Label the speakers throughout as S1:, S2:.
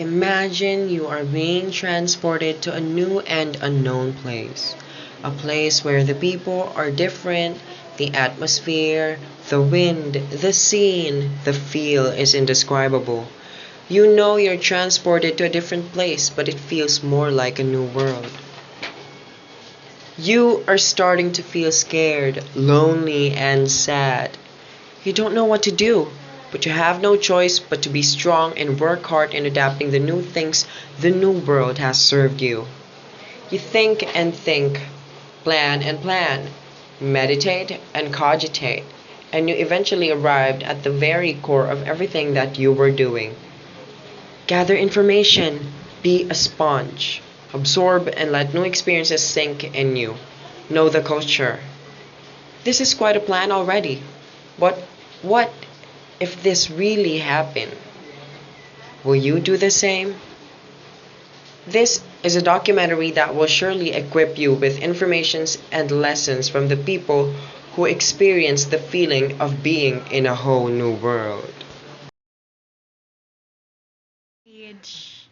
S1: Imagine you are being transported to a new and unknown place. A place where the people are different, the atmosphere, the wind, the scene, the feel is indescribable. You know you're transported to a different place, but it feels more like a new world. You are starting to feel scared, lonely, and sad. You don't know what to do, but you have no choice but to be strong and work hard in adapting the new things the new world has served you. You think and think, plan and plan, meditate and cogitate, and you eventually arrived at the very core of everything that you were doing. Gather information, be a sponge, absorb and let new experiences sink in you. Know the culture. This is quite a plan already. But what if this really happened? Will you do the same? This is a documentary that will surely equip you with informations and lessons from the people who experience the feeling of being in a whole new world.
S2: Age.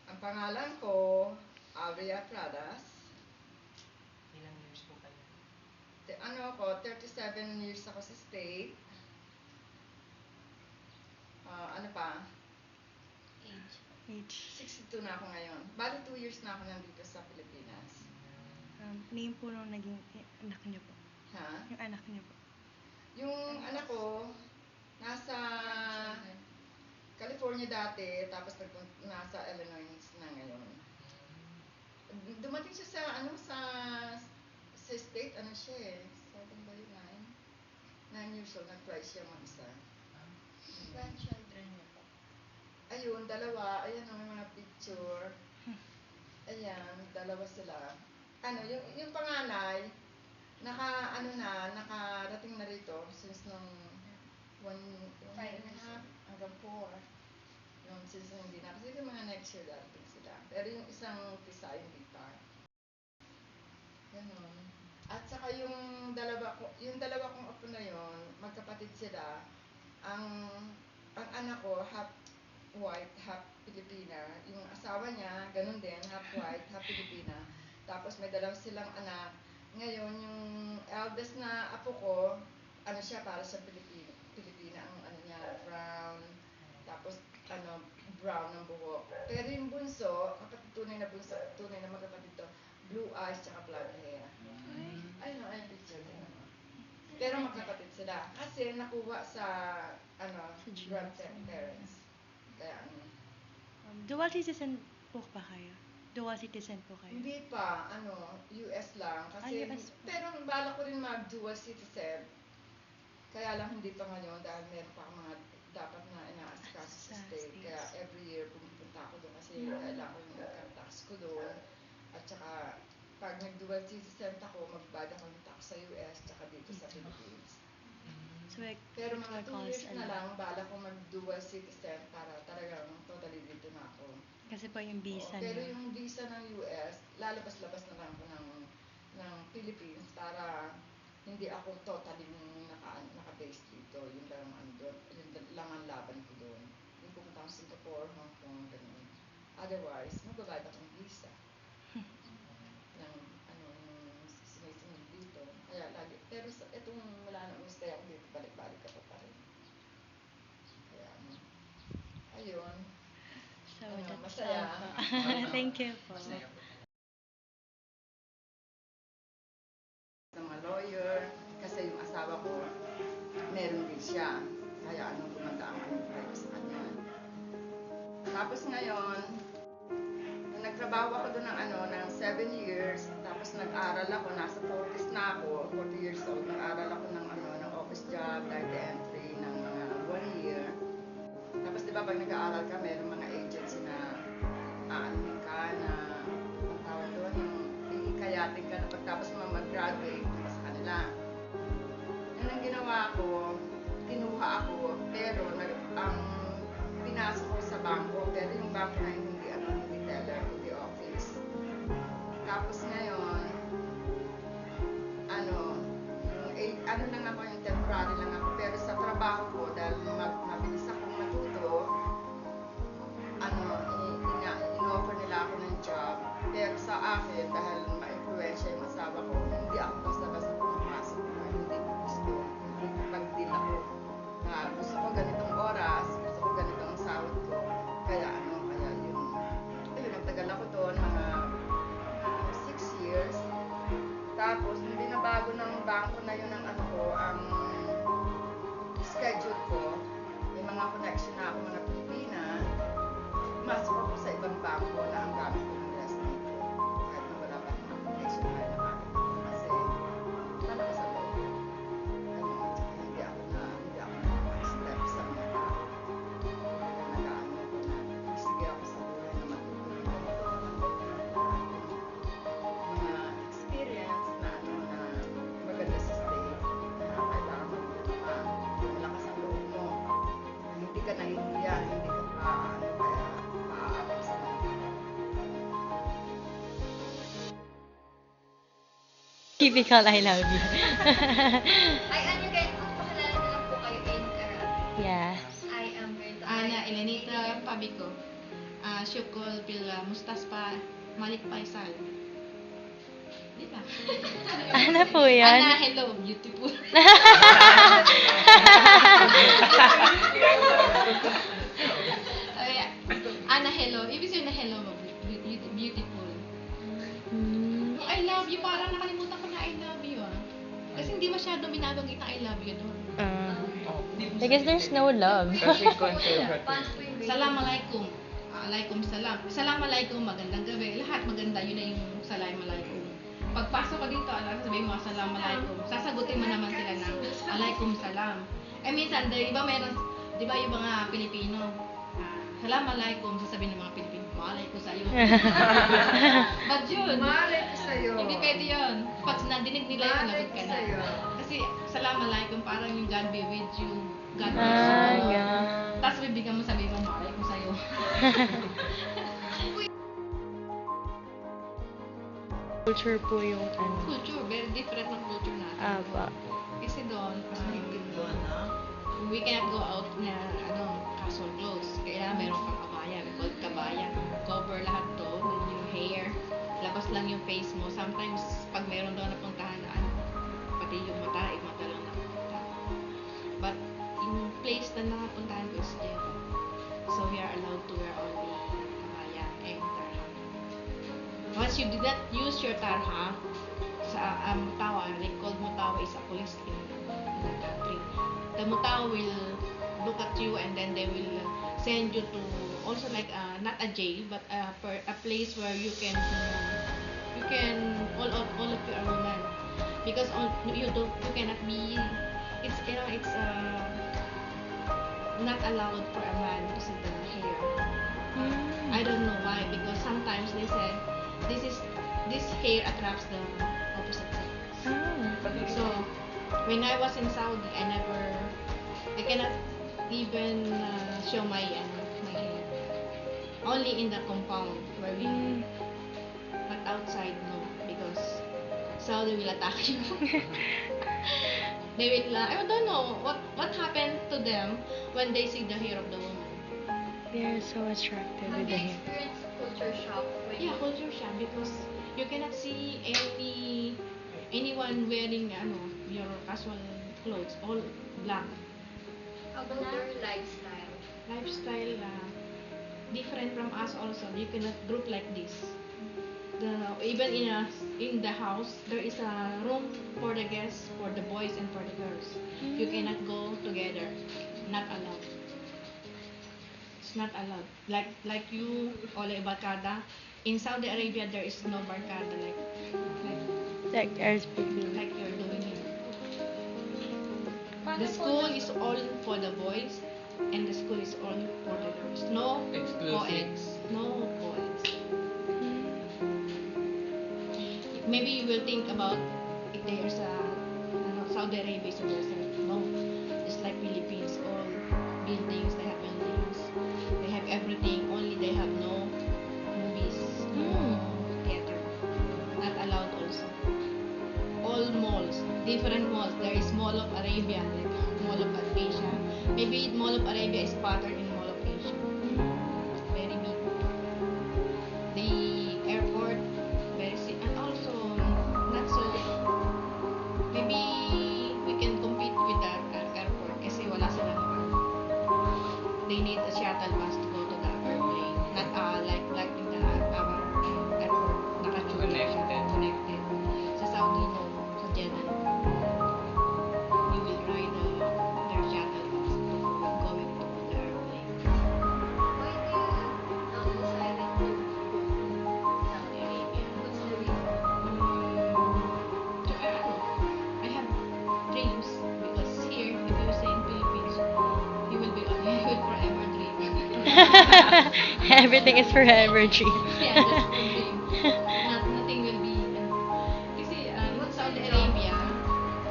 S3: Ang pangalan ko, Aurea Pradas.
S1: Ilang years po kayo?
S3: Ano ako, 37 years ako sa state. Ano pa?
S2: Age.
S3: 62 na ako ngayon. Bali 2 years na ako nandito sa Pilipinas.
S2: Name po nung naging anak niyo po.
S3: Ha?
S2: Yung anak niyo po.
S3: Yung anak ko, nasa California dati, tapos nasa Illinois na ngayon. Dumating siya sa, sa state, ano siya eh, 7 ba yun, 9 years old, nag-try siya mag-isa.
S4: Grandchildren niyo po.
S3: Ayun, dalawa, ayan o, may mga picture. Ayan, dalawa sila. Ano, yung panganay, nakarating na rito since nung 1 and a half hanggang 4. Yung since hindi na, kasi yung mga next year darating sila. Pero yung isang pisa, hindi pa. Ganon. At saka yung dalawa kong apo na yun, magkapatid sila. Ang anak ko, half white, half Pilipina. Yung asawa niya, ganun din, half white, half Pilipina. Tapos may dalawa silang anak. Ngayon, yung eldest na apo ko, ano siya, para sa Pilipina, ang ano niya, brown. Tapos, brown ng buhok. Pero yung bunso, tunay na magkapatid to, blue eyes, tsaka blonde hair. Ay, no, ay, picture din naman. Pero magkapatid sila. Kasi nakuha sa, grandparents. Kaya
S2: Dual citizen po ba kayo? Dual citizen po kayo?
S3: hindi pa, US lang. Kasi,
S2: US.
S3: pero balak ko rin mag-dual citizen. Kaya lang hindi pa ngayon dahil meron pa mga dapat na ina-asikaso sa state.
S2: States.
S3: Kaya every year pumupunta ako doon kasi kailangan ko yung tax ko doon. At saka, pag nag-dual citizen ako, magbayad ako ng tax sa US tsaka dito sa Philippines.
S2: So,
S3: Pero mga 2 years na lang, bala ko mag-dual citizen para talagang totally dito na ako.
S2: Kasi po yung visa
S3: Pero
S2: niyo.
S3: yung visa ng US, lalabas-labas na lang ako ng Philippines para hindi ako totally naka-base dito. Yun lang yun lang ang laban ko doon. Yung pumunta ako Singapore, Hong Kong, ganun. Otherwise, magbabayad ako ng visa. Ng yung sinisunod dito. Kaya lagi, pero itong wala na stay ako dito, balik-balik ako pa rin. Kaya ayun.
S2: So, that's
S3: masaya.
S2: all po. Thank you po.
S3: Sa mga lawyer, kasi yung asawa ko, meron din siya. Kaya gumanda ang ko sa kanya. Tapos ngayon, nung nagtrabaho ako doon ng 7 years, tapos nag-aral ako, nasa 40s na ako, 40 years old, nag-aral ako ng office job, data entry, ng mga 1 year. Tapos di ba pag nag-aaral ka, meron mga agency na aanuhin ka na, ang tawag doon, yung iikayatin ka na pagtapos mo mag-graduate, sa kanila. Yun ang ginawa ko, kinuha ako, pero ang pinasok ko sa bangko, pero yung bangko na hindi teller, hindi office. Tapos ngayon, lang ako, yung temporary lang ako, pero sa trabaho ko, dahil mabilis akong matuto, akin, dahil ma-influensya yung asawa ko, hindi ako basta-basta pumapasok na hindi ko gusto. Hindi ko pag-deal ako na gusto ko ganitong oras, gusto ko ganitong sahod ko. Kaya yun. Ayun, nagtagal ako doon, mga 6 years. Tapos, nung binabago ng bangko na yun ang ang schedule ko, may mga connection na ako mga Pilipina, masok ako sa ibang bangko na ang gamit ko ng rest nito. Kahit na wala pa mga connection na nakakit ko. Kasi, paano ko sa loob? Hindi ako nakaka-step sa mga tao. Kaya nag-ano ko na, sige ako sa buhay na matutunan ko mga experience na na maganda sa state na kailangan mo malakas ang loob mo. Hindi ka nahihiya, hindi ka kaya maaabot sa mga.
S2: Typical I love you.
S4: Ay, ano guys, kung pakilala na lang po kayo in
S2: Yes.
S4: I am Berta.
S5: Ana Elenita Pabico. Syukol pila Mustaspa Malik Faisal. Di ba?
S2: Ano po yan?
S5: Ana, hello, beautiful. Ay, Ana, hello. Ibig sabihin na hello, beautiful. Yung I love you, parang nakalimutan ko na I love you Kasi hindi masyadong binabanggit na I love you doon.
S2: Because there's no love.
S5: Assalamualaikum. Alaikum salam. Assalamualaikum, magandang gabi. Lahat maganda, yun na yung assalamualaikum. Pagpasok ko dito, sabihin mo assalamualaikum. Sasagutin mo naman sila ng alaikum salam. Minsan, di ba yung mga Pilipino, assalamualaikum, sasabihin ng mga Pilipino, maalay ko sa'yo. But yun,
S3: Malay ko sa'yo.
S5: hindi pwede yun. Pag nadinig nila yun,
S3: Malay
S5: lagot
S3: ko
S5: ka na.
S3: sa'yo.
S5: Kasi assalamualaikum, parang yung God be with you. God bless you.
S2: Yeah.
S5: Tapos bibigyan mo sabihin mo, maalay ko sa'yo.
S2: Culture po yung ano.
S5: Culture, very different ng culture natin.
S2: Aba.
S5: Kasi doon, we cannot go out na casual clothes. Kailangan meron kang kabaya. We call it kabaya. Cover lahat to with your hair. Labas lang yung face mo. Sometimes, pag meron doon napuntahan na pati yung mata, mata lang napunta. But, yung place na nakapuntahan ko is there. So, we are allowed to wear only kabaya and tarha. Once you did not use your tarha, sa mutawa, like called mutawa is a police in the country. The mutawa will look at you and then they will send you to also like not a jail but a place where you can all of you are women because you cannot be it's not allowed for a man to see the hair. I don't know why because sometimes they say this hair attracts the opposite sex. So when I was in Saudi, I cannot even show my hair. Only in the compound where we live. But outside, no, because Saudi will attack you. They will, I don't know what happened to them when they see the hair of the woman.
S2: They're so attractive
S4: Have
S2: with
S4: you
S2: the hair.
S4: experienced culture shock?
S5: Yeah, culture shock because you cannot see anyone wearing your casual clothes, all black.
S4: How about their lifestyle?
S5: Lifestyle different from us also. You cannot group like this. Even in the house there is a room for the guests, for the boys and for the girls. You cannot go together. Not allowed. It's not allowed. Like you ole barkada. In Saudi Arabia there is no barkada
S2: Like ours would be.
S5: like you're doing here. The school is all for the boys and the school is all for the girls. No co-eds. No co-eds. Maybe you will think about if there's Saudi Arabia so there's no. It's like Philippines, all buildings, they have buildings. They have everything, only they have no movies, no theater. Not allowed also. All malls, different malls. There is Mall of Arabia, like Mall of Asia. Maybe Mall of Arabia is patterned in Mall of Asia. Very big. The airport, very they need a shuttle bus to go to the airplane. Not like in the airport, naka-tube
S6: Connected.
S5: connected. Sa Saudi, no. Sa Jeddah, you will ride their shuttle bus to going to the airplane.
S4: Why do you decided to Saudi Arabia? What's the reason?
S5: So, I have dreams because here, if you stay in Philippines, you will forever dream.
S2: Everything is forever dream.
S5: Yeah, that's the dream. Nothing will be. Kasi in Saudi Arabia,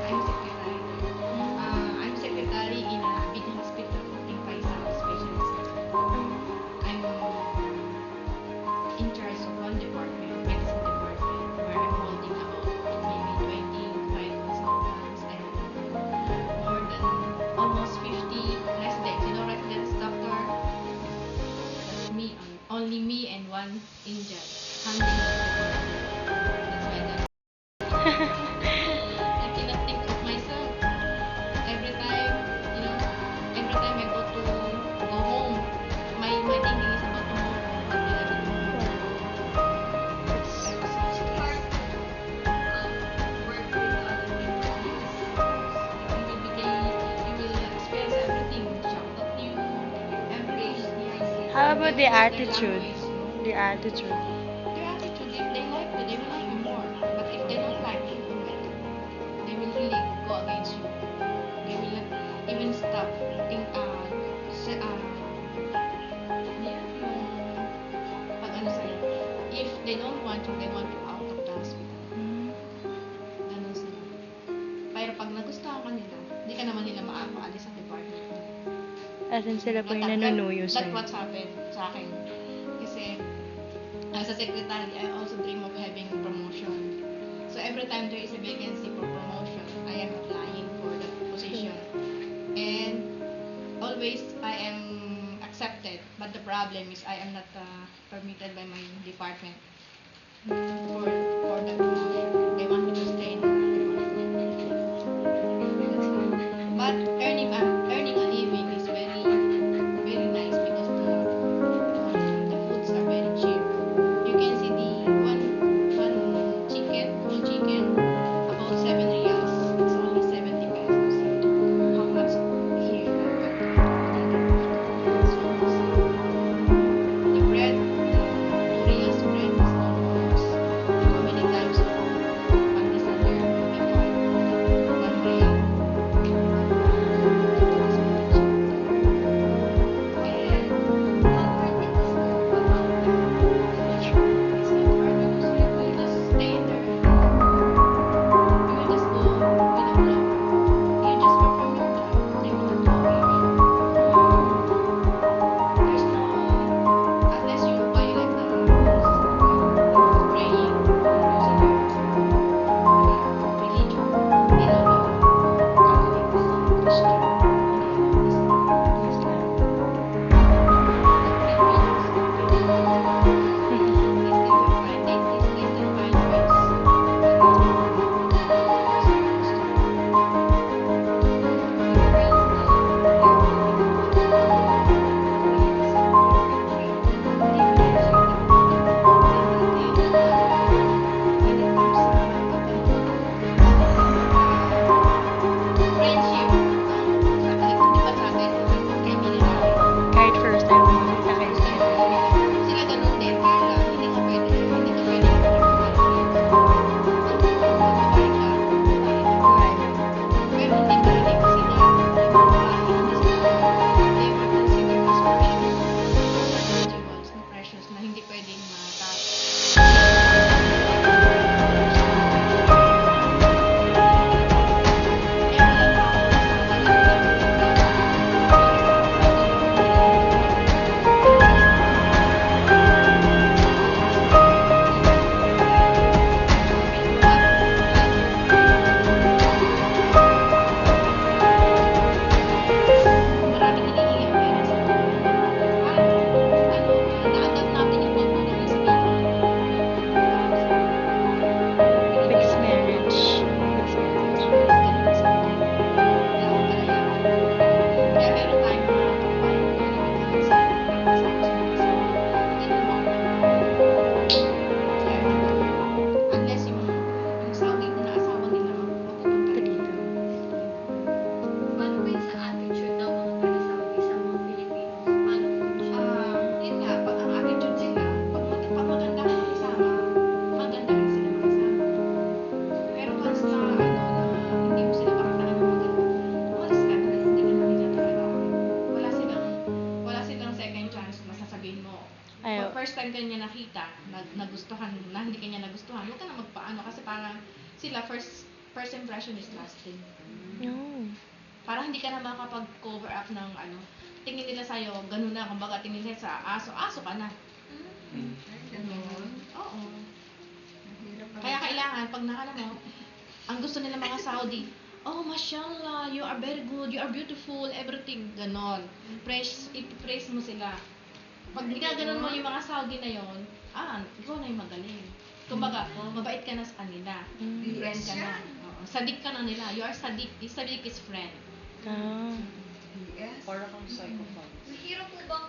S5: I'm secretary. I'm secretary in a big hospital in Faisal Specialist Hospital. I'm in charge of one department, medicine department, where I'm holding about maybe 25 consultants and more than almost 50 residents. You know, residents, doctor. Me, only me and one angel handling the department. That's why I cannot think of myself. Every time, every time I go home, my thinking is about tomorrow. What will I do tomorrow?
S4: It's hard work with other people.
S5: You will experience everything, shout at you, everything.
S2: How about the
S5: Their
S2: attitude?
S5: language.
S2: The attitude.
S5: Their attitude, if they like you, they will like you more. But if they don't like you, they will really go against you. They will not even stop. Pag ano sa'yo, if they don't want you, they want you out of the hospital. Ganun sila. Pero pag nagustuhan ka nila, hindi ka naman nila maaalis sa department mo.
S2: As in sila po yung
S5: That-
S2: nanunuyo
S5: That's
S2: sa'yo.
S5: what's happened sa akin. Kasi, as a secretary, I also dream of having promotion. So, every time there is a vacancy for promotion, I am applying for that position. And, always, I am accepted. But the problem is, I am not permitted by my department for that promotion. They want me to stay in the department. But earning a living is very very nice because the foods are very cheap. You can see the one chicken, whole chicken, about 7 riyals. It's only 70 pesos. How much here? It's almost the bread, the 2 riyals bread is almost how many times? time ka niya nakita, nagustuhan, na hindi ka niya nagustuhan, huwag ka na magpaano kasi parang sila first impression is lasting.
S2: No.
S5: Parang hindi ka na makapag-cover up ng ano, tingin nila sa'yo, ganun na, kumbaga tingin nila sa aso ka na.
S3: Ay, ganun.
S5: Oo.
S3: Mahirap pala.
S5: Kaya kailangan, pag nakala mo, ang gusto nila mga Saudi, oh, mashallah, you are very good, you are beautiful, everything, ganon. I-praise mo sila. Pag ginaganon mo yung mga Saudi na yon, ikaw na yung magaling. Kumbaga, mabait ka na sa kanila. Friend ka na. Oo. Sadik ka na nila. You are sadik. Sadik is friend.
S3: Yes.
S1: Para kang psychopath.
S4: Mahirap po bang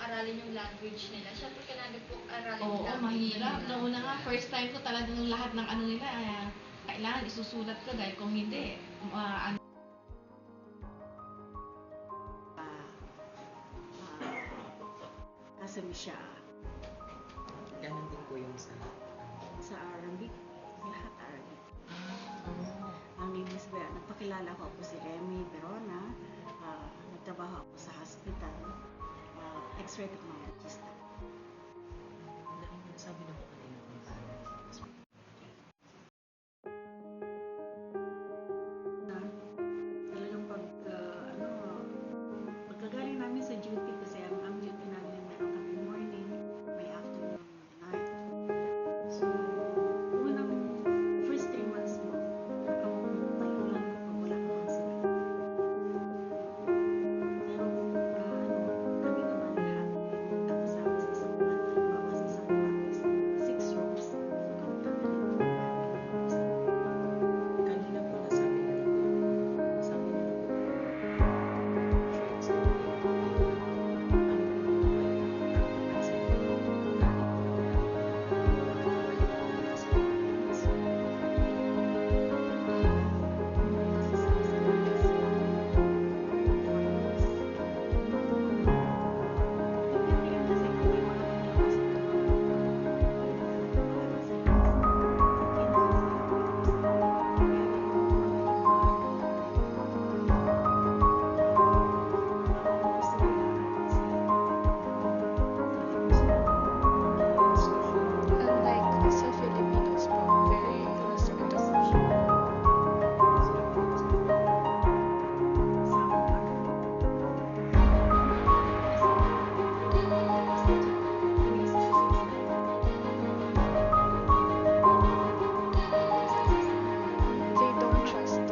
S4: aralin yung language nila? Siyempre, kailangan po aralin yung
S5: Oo,
S4: language
S5: mahirap.
S4: nila.
S5: Nauna nga, first time ko talagang lahat ng ano nila, kailangan isusulat ko dahil kung hindi,
S6: Kasama siya
S1: Ganun din po yung
S6: sa Arabic, lahat Arabic. Ang ibig sabihin, nagpakilala ko si Remy Verona, nagtrabaho ako sa hospital, X-ray technologist.
S1: Sabi na po kanina kung paano.
S6: Talagang pagkagaling namin sa duty kasi ang duty namin meron kami morning, may afternoon, night. So, unang first 3 months mo, nakapagpahingan pag wala ka pang sakit. Pero, kami naman lahat, nakasama sa isang halimbawa sa isang office, 6 rooms, kami-kami rin
S1: Kanina po nasabi niyo na po, sabi niyo na po traits na ano po
S7: Unlike sa Filipinos po, very hospitable. They don't trust you.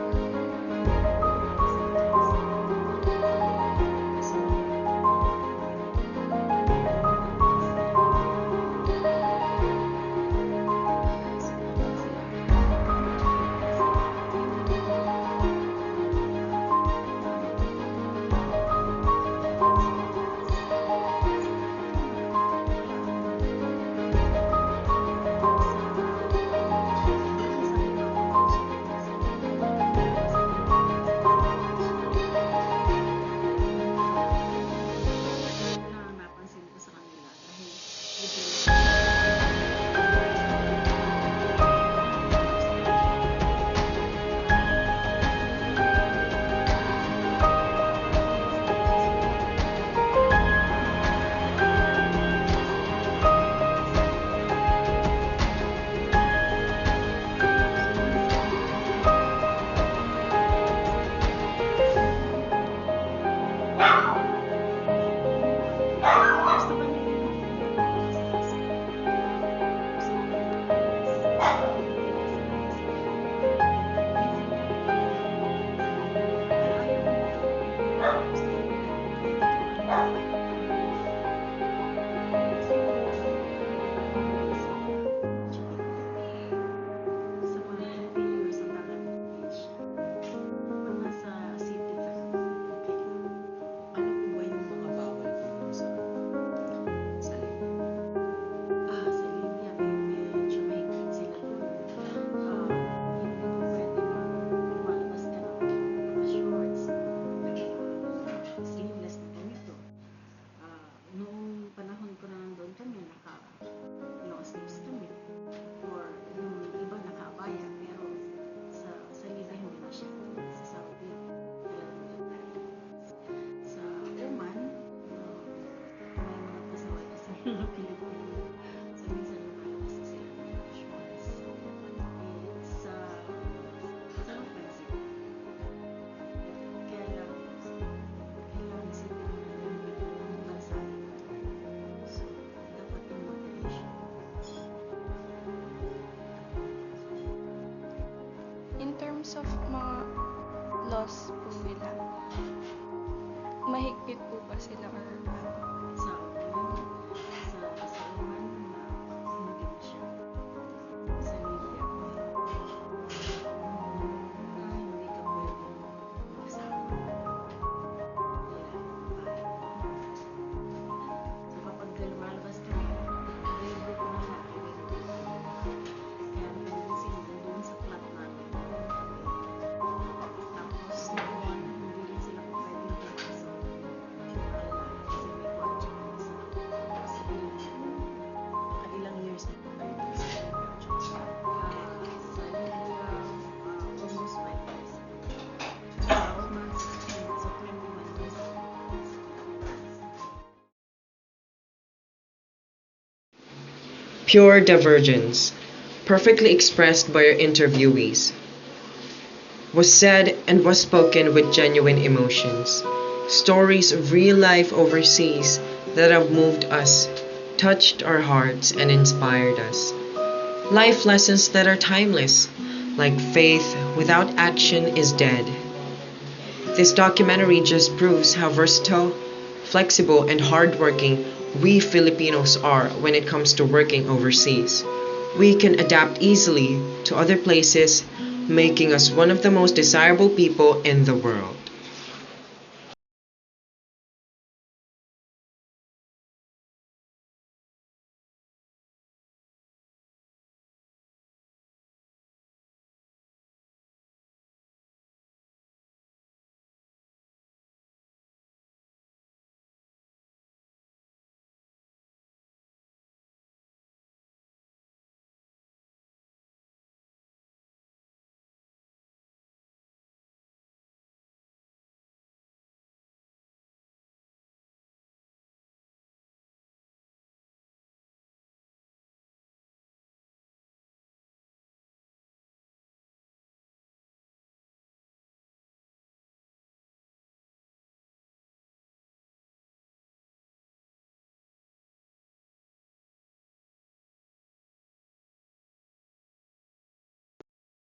S6: Napansin ko sa kanila dahil gusto ba nila sa mga 20 years ang tagal ng age. Pag nasa city ka, okay lang. Pag
S7: boss po nila? Mahigpit po ba sila or ano?
S6: Sa uman, maging siya. Sa media, hindi ka pwede magsama. So kapag lumalabas ka, libre ko na natin. Kaya nagising doon sa flat namin. Tapos noon, hindi rin sila pwedeng pumasok. Kasi may kotse kami sa building. Ilang years na po tayo dito sa almost 5 years. 12 months, so 21 years.
S1: Pure divergence, perfectly expressed by our interviewees, was said and was spoken with genuine emotions. Stories of real life overseas that have moved us, touched our hearts, and inspired us. Life lessons that are timeless, like faith without action is dead. This documentary just proves how versatile, flexible, and hardworking we Filipinos are when it comes to working overseas. We can adapt easily to other places, making us one of the most desirable people in the world.